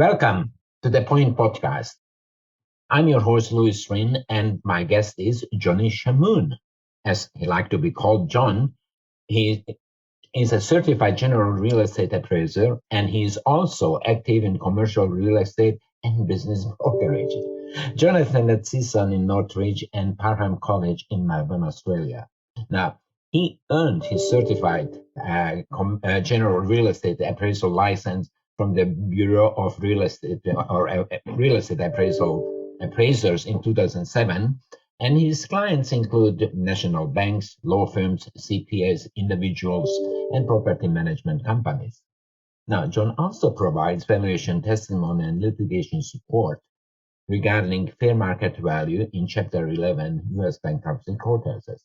Welcome to the Point Podcast. I'm your host, Rinn, and my guest is Johnnie Shamoun. As he likes to be called, John, he is a certified general real estate appraiser, and he is also active in commercial real estate and business brokerage. John attended CSUN in Northridge and Parhan College in Melbourne, Australia. Now, he earned his certified general real estate appraisal license from the Bureau of Real Estate Real Estate Appraisers in 2007, and his clients include national banks, law firms, CPAs, individuals, and property management companies. Now, John also provides valuation testimony and litigation support regarding fair market value in Chapter 11 U.S Bankruptcy Courthouses.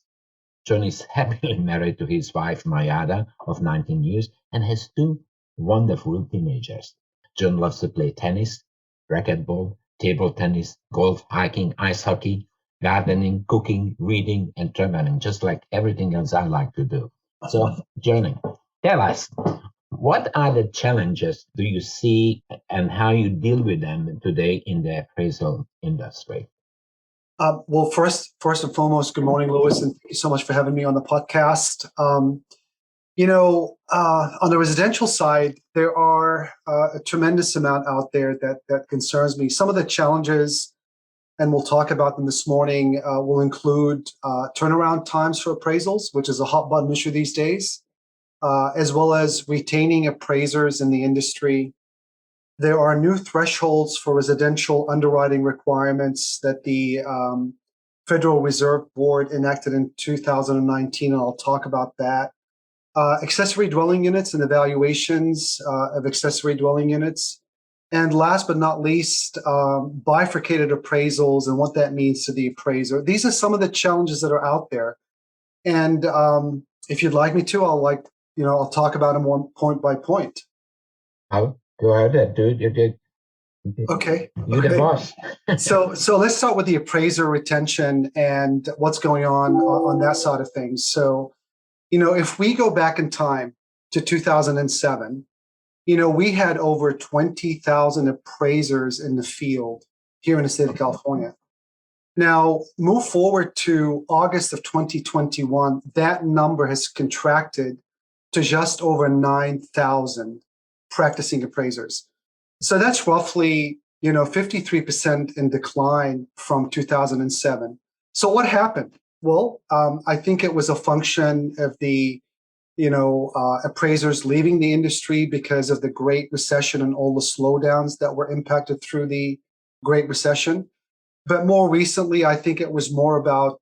John is happily married to his wife, Mayada, of 19 years, and has two wonderful teenagers. John loves to play tennis, racquetball, table tennis, golf, hiking, ice hockey, gardening, cooking, reading, and traveling, just like everything else I like to do. So, Johnnie, tell us, what are the challenges do you see and how you deal with them today in the appraisal industry? Well, first and foremost, good morning, Louis, and thank you so much for having me on the podcast. On the residential side, there are a tremendous amount out there that concerns me. Some of the challenges, and we'll talk about them this morning, will include turnaround times for appraisals, which is a hot button issue these days, as well as retaining appraisers in the industry. There are new thresholds for residential underwriting requirements that the Federal Reserve Board enacted in 2019, and I'll talk about that. Accessory dwelling units and evaluations of accessory dwelling units. And last but not least, bifurcated appraisals and what that means to the appraiser. These are some of the challenges that are out there. And if you'd like me to, I'll talk about them point by point. Go ahead, dude. Okay. You're the boss. So let's start with the appraiser retention and what's going on that side of things. So, if we go back in time to 2007, we had over 20,000 appraisers in the field here in the state of California. Now, move forward to August of 2021, that number has contracted to just over 9,000 practicing appraisers. So that's roughly, 53% in decline from 2007. So what happened? Well, I think it was a function of the, appraisers leaving the industry because of the Great Recession and all the slowdowns that were impacted through the Great Recession. But more recently, I think it was more about,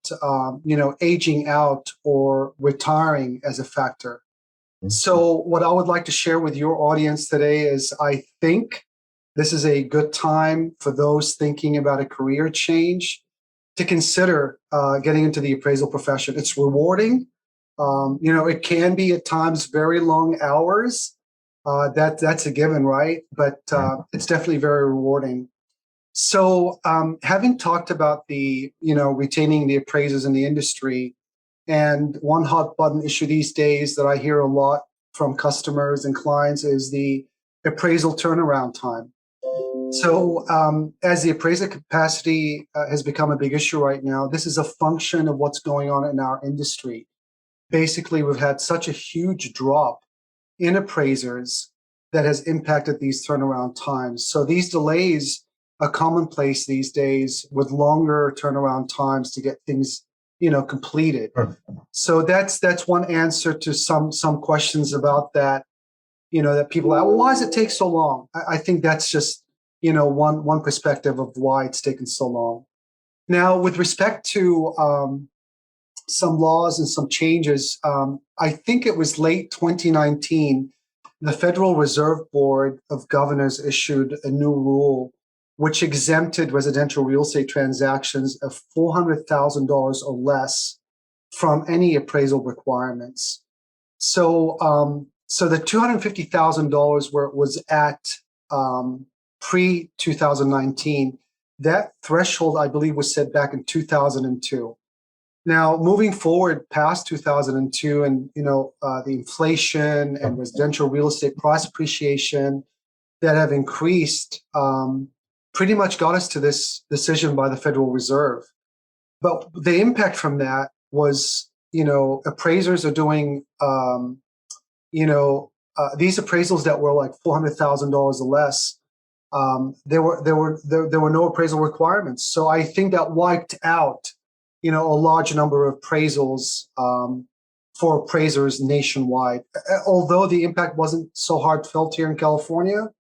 aging out or retiring as a factor. So what I would like to share with your audience today is I think this is a good time for those thinking about a career change to consider getting into the appraisal profession. It's rewarding. It can be at times very long hours. That's a given, right? But it's definitely very rewarding. So having talked about the, retaining the appraisers in the industry, and one hot button issue these days that I hear a lot from customers and clients is the appraisal turnaround time. So as the appraiser capacity has become a big issue right now, this is a function of what's going on in our industry. Basically, we've had such a huge drop in appraisers that has impacted these turnaround times. So these delays are commonplace these days with longer turnaround times to get things completed. So that's one answer to some questions about that, that people ask, well, why does it take so long? I think that's just, one perspective of why it's taken so long. Now, with respect to some laws and some changes, I think it was late 2019, the Federal Reserve Board of Governors issued a new rule which exempted residential real estate transactions of $400,000 or less from any appraisal requirements. So, the $250,000 where it was at pre-2019, that threshold, I believe, was set back in 2002. Now, moving forward past 2002 and, the inflation and residential real estate price appreciation, that have increased pretty much got us to this decision by the Federal Reserve. But the impact from that was, appraisers are doing, these appraisals that were like $400,000 or less. There were no appraisal requirements. So I think that wiped out, a large number of appraisals for appraisers nationwide. Although the impact wasn't so hard felt here in California,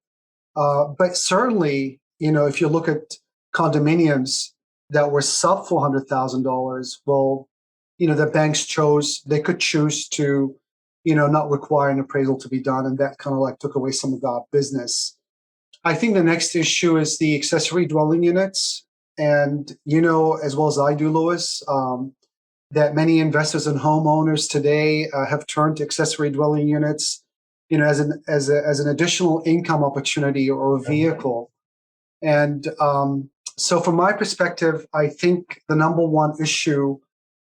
but certainly, if you look at condominiums that were sub $400,000, well, the banks they could choose to, not require an appraisal to be done, and that kind of like took away some of that business. I think the next issue is the accessory dwelling units, and as well as I do, Louis, that many investors and homeowners today have turned to accessory dwelling units, as an additional income opportunity or a vehicle. And so from my perspective, I think the number one issue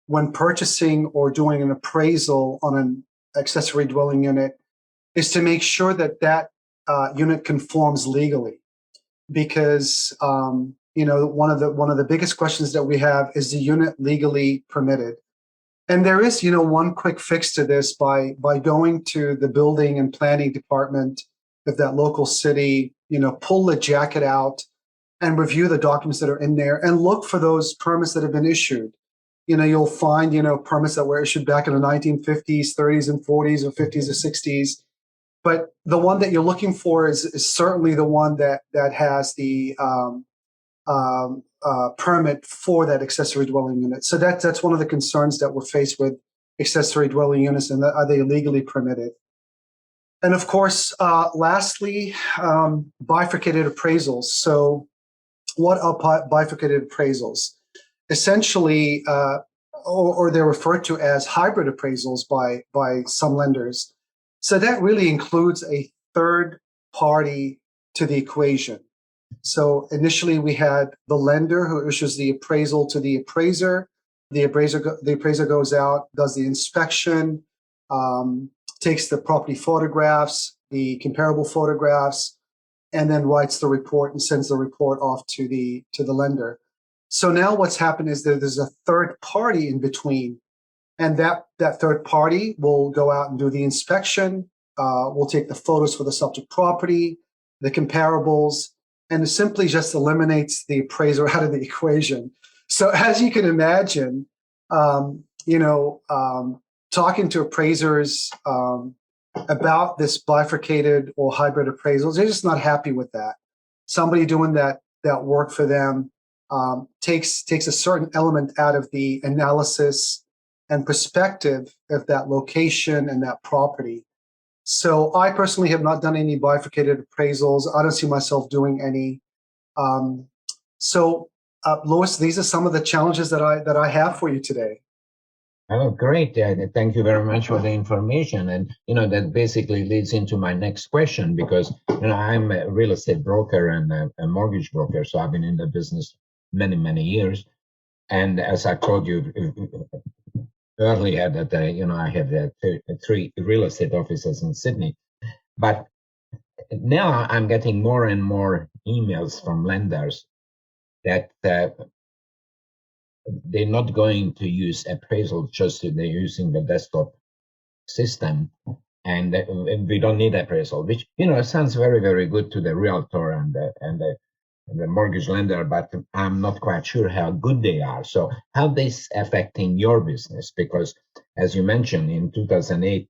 when purchasing or doing an appraisal on an accessory dwelling unit is to make sure that unit conforms legally. Because one of the biggest questions that we have is the unit legally permitted. And there is, one quick fix to this by going to the building and planning department of that local city, pull the jacket out and review the documents that are in there and look for those permits that have been issued. You'll find, permits that were issued back in the 1950s, 30s and 40s or 50s or 60s. But the one that you're looking for is certainly the one that has the permit for that accessory dwelling unit. So that's one of the concerns that we're faced with accessory dwelling units, and are they legally permitted? And of course, lastly, bifurcated appraisals. So what are bifurcated appraisals? Essentially, or they're referred to as hybrid appraisals by some lenders. So that really includes a third party to the equation. So initially we had the lender who issues the appraisal to the appraiser. The appraiser goes out, does the inspection, takes the property photographs, the comparable photographs, and then writes the report and sends the report off to the lender. So now what's happened is that there's a third party in between, and that third party will go out and do the inspection. We'll take the photos for the subject property, the comparables, and it simply just eliminates the appraiser out of the equation. So as you can imagine, talking to appraisers about this bifurcated or hybrid appraisals, they're just not happy with that. Somebody doing that work for them takes a certain element out of the analysis and perspective of that location and that property. So I personally have not done any bifurcated appraisals. I don't see myself doing any. Louis, these are some of the challenges that I have for you today. Oh, great. Thank you very much for the information. And, that basically leads into my next question, because, I'm a real estate broker and a mortgage broker. So I've been in the business many, many years. And as I told you earlier, that, I have 3 real estate offices in Sydney. But now I'm getting more and more emails from lenders that they're not going to use appraisal, just they're using the desktop system, and we don't need appraisal, which sounds very, very good to the realtor and the mortgage lender, but I'm not quite sure how good they are. So how this affecting your business? Because as you mentioned, in 2008,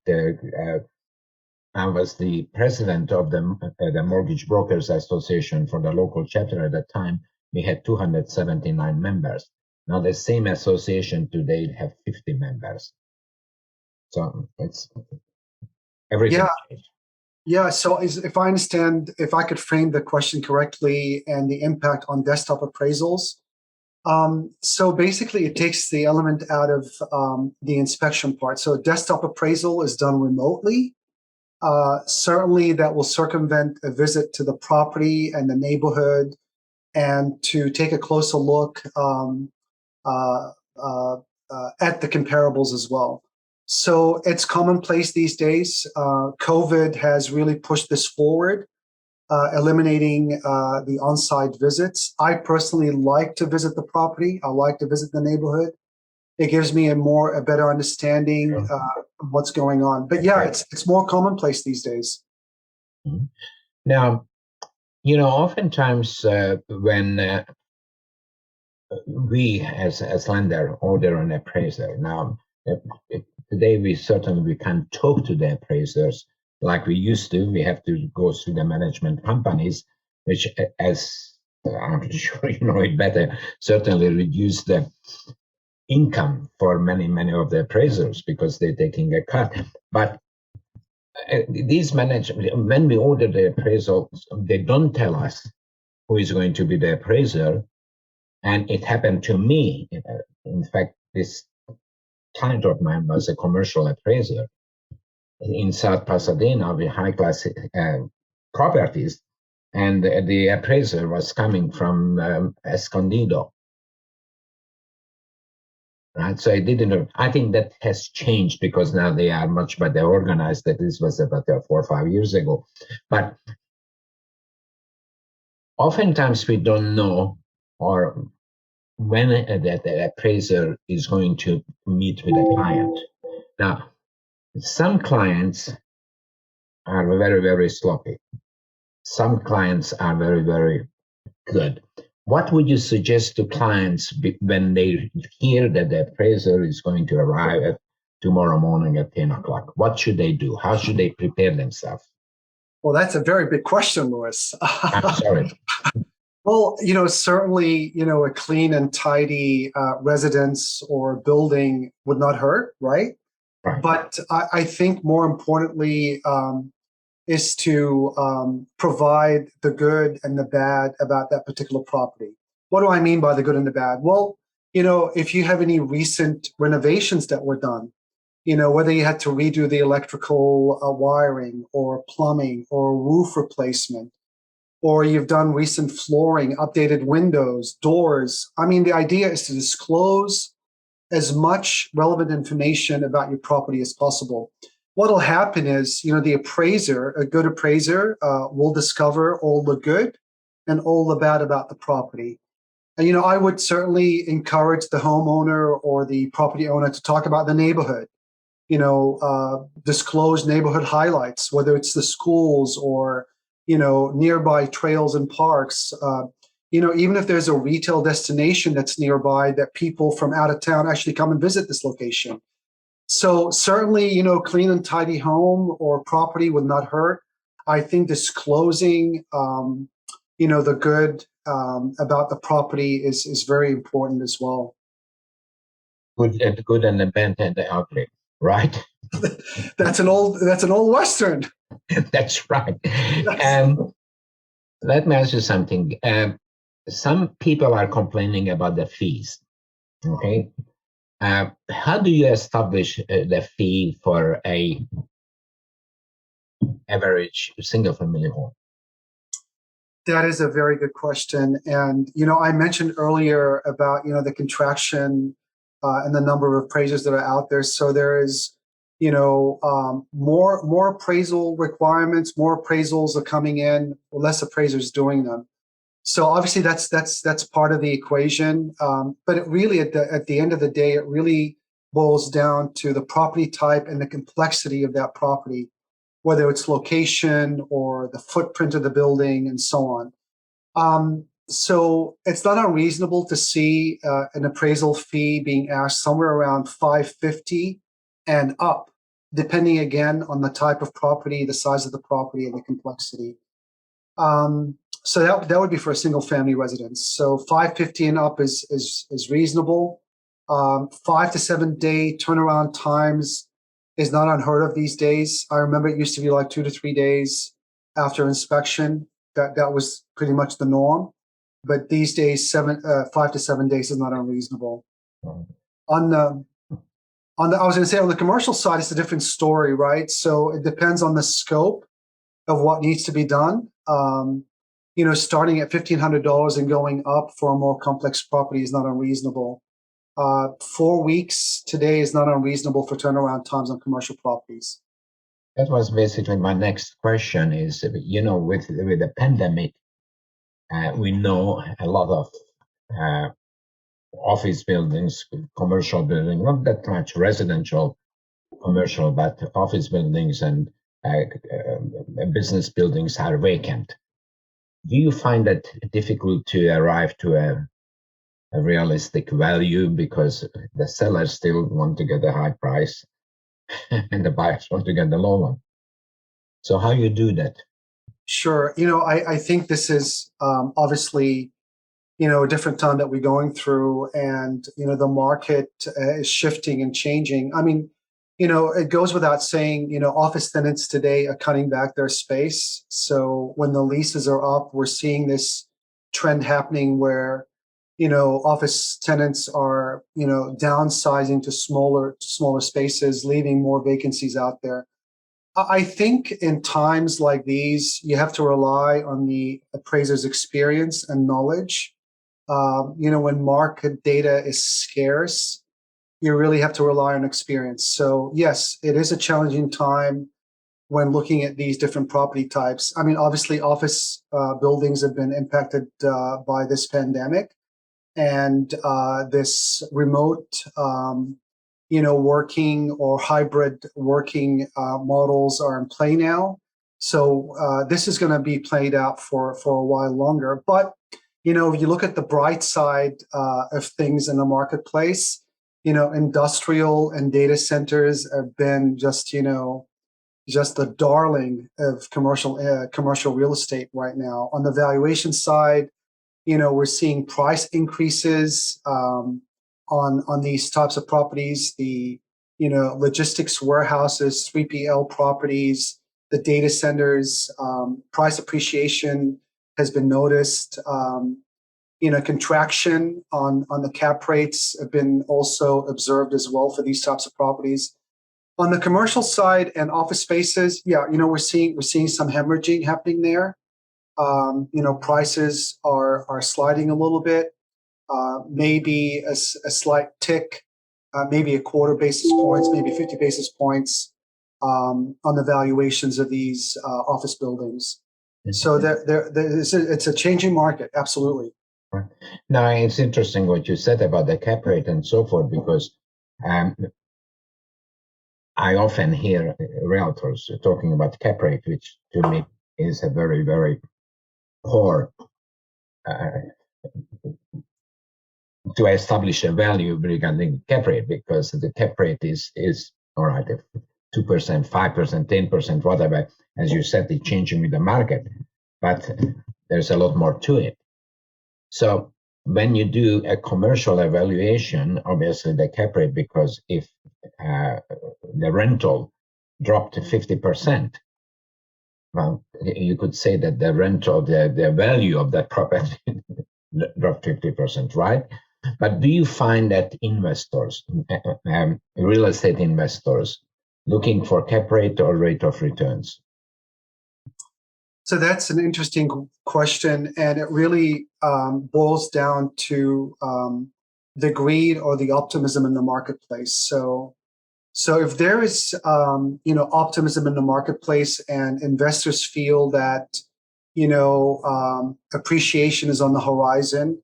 I was the president of the Mortgage Brokers Association for the local chapter at that time. We had 279 members. Now the same association today have 50 members. So it's everything changed. Yeah. So if I understand, if I could frame the question correctly and the impact on desktop appraisals. So basically it takes the element out of the inspection part. So a desktop appraisal is done remotely. Certainly that will circumvent a visit to the property and the neighborhood, and to take a closer look at the comparables as well. So it's commonplace these days. COVID has really pushed this forward. eliminating the on-site visits. I personally like to visit the property. I like to visit the neighborhood. It gives me a better understanding of what's going on. But yeah, it's more commonplace these days. Mhm. Now, oftentimes when we as lender order an appraiser, now today we can't talk to the appraisers like we used to. We have to go through the management companies, which, as I'm sure you know it better, certainly reduce the income for many of the appraisers because they're taking a cut. But these management, when we order the appraisal, they don't tell us who is going to be the appraiser. And it happened to me. In fact, this client of mine was a commercial appraiser in South Pasadena with high-class properties, and the appraiser was coming from Escondido. Right, so I think that has changed because now they are much better organized. That this was about 4 or 5 years ago, but oftentimes we don't know or when the appraiser is going to meet with a client. Now, some clients are very, very sloppy. Some clients are very, very good. What would you suggest to clients when they hear that the appraiser is going to arrive tomorrow morning at 10 o'clock? What should they do? How should they prepare themselves? Well, that's a very big question, Louis. I'm sorry. Well, certainly, a clean and tidy residence or building would not hurt, right? Right. But I think more importantly is to provide the good and the bad about that particular property. What do I mean by the good and the bad? Well, if you have any recent renovations that were done, whether you had to redo the electrical wiring or plumbing or roof replacement, or you've done recent flooring, updated windows, doors. I mean, the idea is to disclose as much relevant information about your property as possible. What'll happen is, the appraiser, a good appraiser, will discover all the good and all the bad about the property. And, I would certainly encourage the homeowner or the property owner to talk about the neighborhood, disclose neighborhood highlights, whether it's the schools or, nearby trails and parks. Even if there's a retail destination that's nearby that people from out of town actually come and visit this location. So certainly, clean and tidy home or property would not hurt. I think disclosing, the good about the property is very important as well. Good and the bad and the ugly, right? That's an old Western. That's right. Let me ask you something. Some people are complaining about the fees. Okay. How do you establish the fee for a average single family home? That is a very good question. And, I mentioned earlier about, the contraction and the number of appraisers that are out there. So there is, more appraisal requirements, more appraisals are coming in, less appraisers doing them. So obviously that's part of the equation. But it really, at the end of the day, it really boils down to the property type and the complexity of that property, whether it's location or the footprint of the building and so on. So it's not unreasonable to see an appraisal fee being asked somewhere around $550 and up, depending again on the type of property, the size of the property, and the complexity. So that would be for a single family residence. So $550 and up is reasonable. 5 to 7 day turnaround times is not unheard of these days. I remember it used to be like 2 to 3 days after inspection. That was pretty much the norm. But these days, 5 to 7 days is not unreasonable. On the I was going to say on the commercial side, it's a different story, right? So it depends on the scope of what needs to be done. Starting at $1,500 and going up for a more complex property is not unreasonable. 4 weeks today is not unreasonable for turnaround times on commercial properties. That was basically my next question is, with the pandemic, we know a lot of office buildings, commercial buildings, not that much residential commercial, but office buildings and business buildings are vacant. Do you find that difficult to arrive to a realistic value because the sellers still want to get a high price and the buyers want to get the low one? So how you do that? Sure. I think this is obviously, a different time that we're going through, and, the market is shifting and changing. I mean, it goes without saying, office tenants today are cutting back their space. So when the leases are up, we're seeing this trend happening where, office tenants are, downsizing to smaller spaces, leaving more vacancies out there. I think in times like these, you have to rely on the appraiser's experience and knowledge. When market data is scarce, you really have to rely on experience. So yes, it is a challenging time when looking at these different property types. I mean, obviously, office buildings have been impacted by this pandemic, and this remote, working or hybrid working models are in play now. So this is going to be played out for a while longer. But if you look at the bright side of things in the marketplace, industrial and data centers have been just the darling of commercial real estate right now. On the valuation side, we're seeing price increases on these types of properties. The logistics warehouses, 3PL properties, the data centers, price appreciation has been noticed. Contraction on the cap rates have been also observed as well for these types of properties. On the commercial side and office spaces, we're seeing some hemorrhaging happening there. Prices are sliding a little bit, maybe a slight tick, maybe a quarter basis points, maybe 50 basis points on the valuations of these office buildings. So it's a changing market, absolutely. Now, it's interesting what you said about the cap rate and so forth, because I often hear realtors talking about cap rate, which to me is a very, very poor to establish a value regarding cap rate, because the cap rate is all right, 2%, 5%, 10%, whatever. As you said, it's changing with the market, but there's a lot more to it. So when you do a commercial evaluation, obviously the cap rate, because if the rental dropped to 50%, well, you could say that the rental, the value of that property dropped 50%, right? But do you find that investors, real estate investors, looking for cap rate or rate of returns? So that's an interesting question, and it really boils down to the greed or the optimism in the marketplace. So if there is optimism in the marketplace and investors feel that appreciation is on the horizon,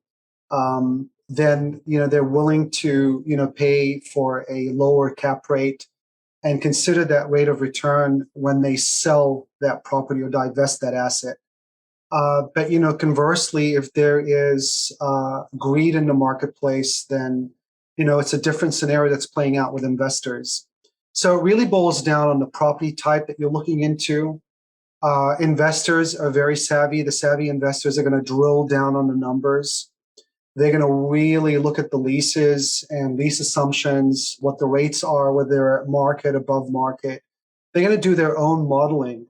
then they're willing to pay for a lower cap rate and consider that rate of return when they sell that property or divest that asset. But conversely, if there is greed in the marketplace, then it's a different scenario that's playing out with investors. So it really boils down on the property type that you're looking into. Investors are very savvy. The savvy investors are going to drill down on the numbers. They're going to really look at the leases and lease assumptions, what the rates are, whether they're at market, above market. They're going to do their own modeling.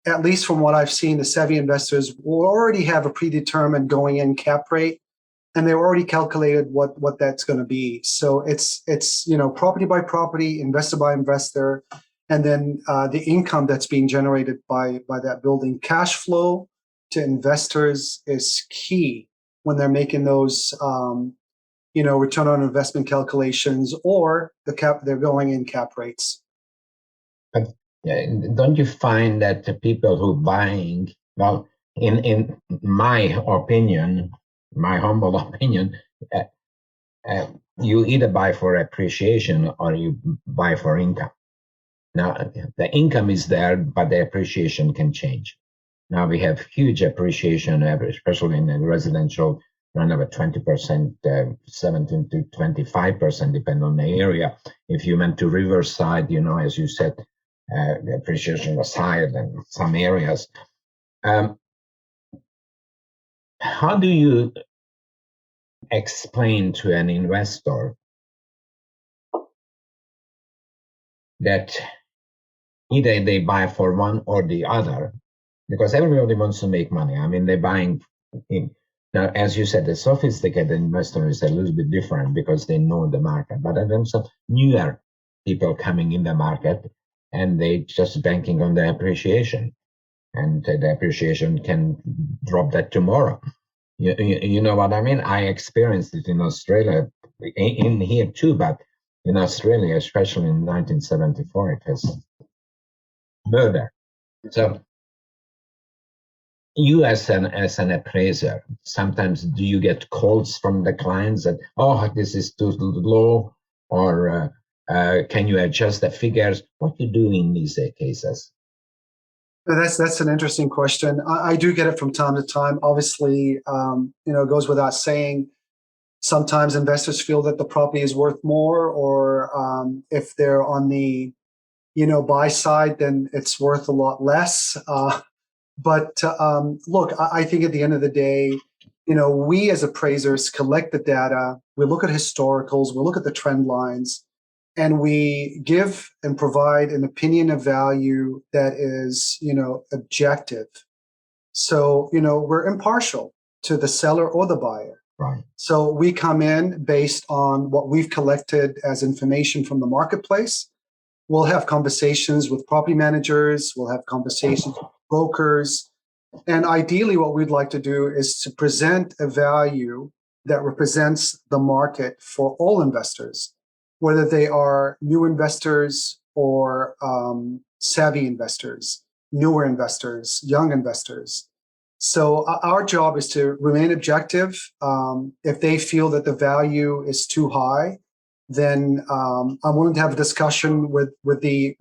At least from what I've seen, the savvy investors will already have a predetermined going in cap rate, and they've already calculated what that's going to be. So it's property by property, investor by investor, and then the income that's being generated by that building. Cash flow to investors is key when they're making those return on investment calculations or they're going in cap rates. But don't you find that the people who buying, well, in my opinion, my humble opinion, uh, you either buy for appreciation or you buy for income. Now, the income is there, but the appreciation can change. Now we have huge appreciation, especially in the residential, around about 20%, 17 to 25%, depending on the area. If you went to Riverside, as you said, the appreciation was higher than some areas. How do you explain to an investor that either they buy for one or the other? Because everybody wants to make money. I mean, they're buying in. Now, as you said, the sophisticated investor is a little bit different because they know the market. But in terms of newer people coming in the market, and they just banking on the appreciation, and the appreciation can drop that tomorrow. You know what I mean? I experienced it in Australia, in here too, but in Australia, especially in 1974, it was murder. So you as an appraiser, sometimes do you get calls from the clients that, oh, this is too low, or can you adjust the figures? What you do in these cases? That's an interesting question. I do get it from time to time. Obviously, it goes without saying. Sometimes investors feel that the property is worth more, or if they're on the buy side, then it's worth a lot less. But look, I think at the end of the day, we as appraisers collect the data, we look at historicals, we look at the trend lines, and we give and provide an opinion of value that is, objective. So, we're impartial to the seller or the buyer. Right. So we come in based on what we've collected as information from the marketplace. We'll have conversations with property managers, we'll have conversations with brokers. And ideally, what we'd like to do is to present a value that represents the market for all investors, whether they are new investors or savvy investors, newer investors, young investors. So our job is to remain objective. If they feel that the value is too high, then I'm willing to have a discussion with the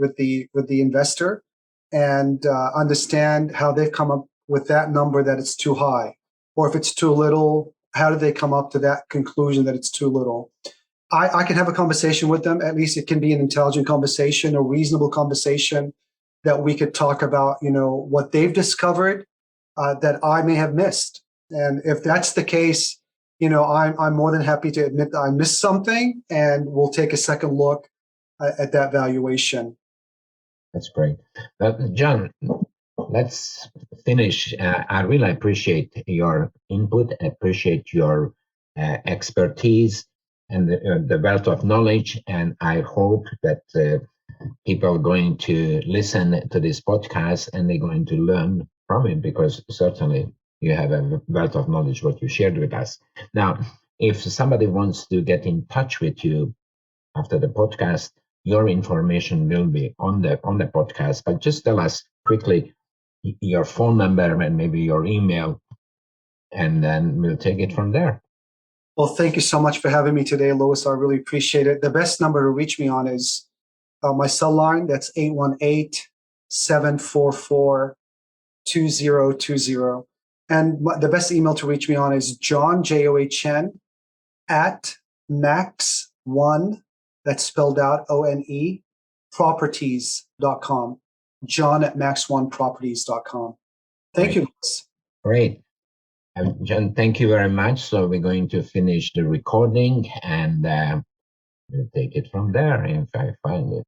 investor and understand how they've come up with that number that it's too high, or if it's too little, how did they come up to that conclusion that it's too little? I can have a conversation with them. At least it can be an intelligent conversation, a reasonable conversation that we could talk about, what they've discovered that I may have missed. And if that's the case, I'm more than happy to admit that I missed something, and we'll take a second look at that valuation. That's great. John, let's finish. I really appreciate your input, appreciate your expertise and the wealth of knowledge. And I hope that people are going to listen to this podcast and they're going to learn from it, because certainly you have a wealth of knowledge, what you shared with us. Now, if somebody wants to get in touch with you after the podcast, your information will be on the podcast. But just tell us quickly your phone number and maybe your email, and then we'll take it from there. Well, thank you so much for having me today, Louis. I really appreciate it. The best number to reach me on is my cell line. That's 818-744-2020. And the best email to reach me on is John, John, at max1, that's spelled out ONE, properties.com. John at max1properties.com. Thank you, Louis. Great. John, thank you very much. So we're going to finish the recording and we'll take it from there if I find it.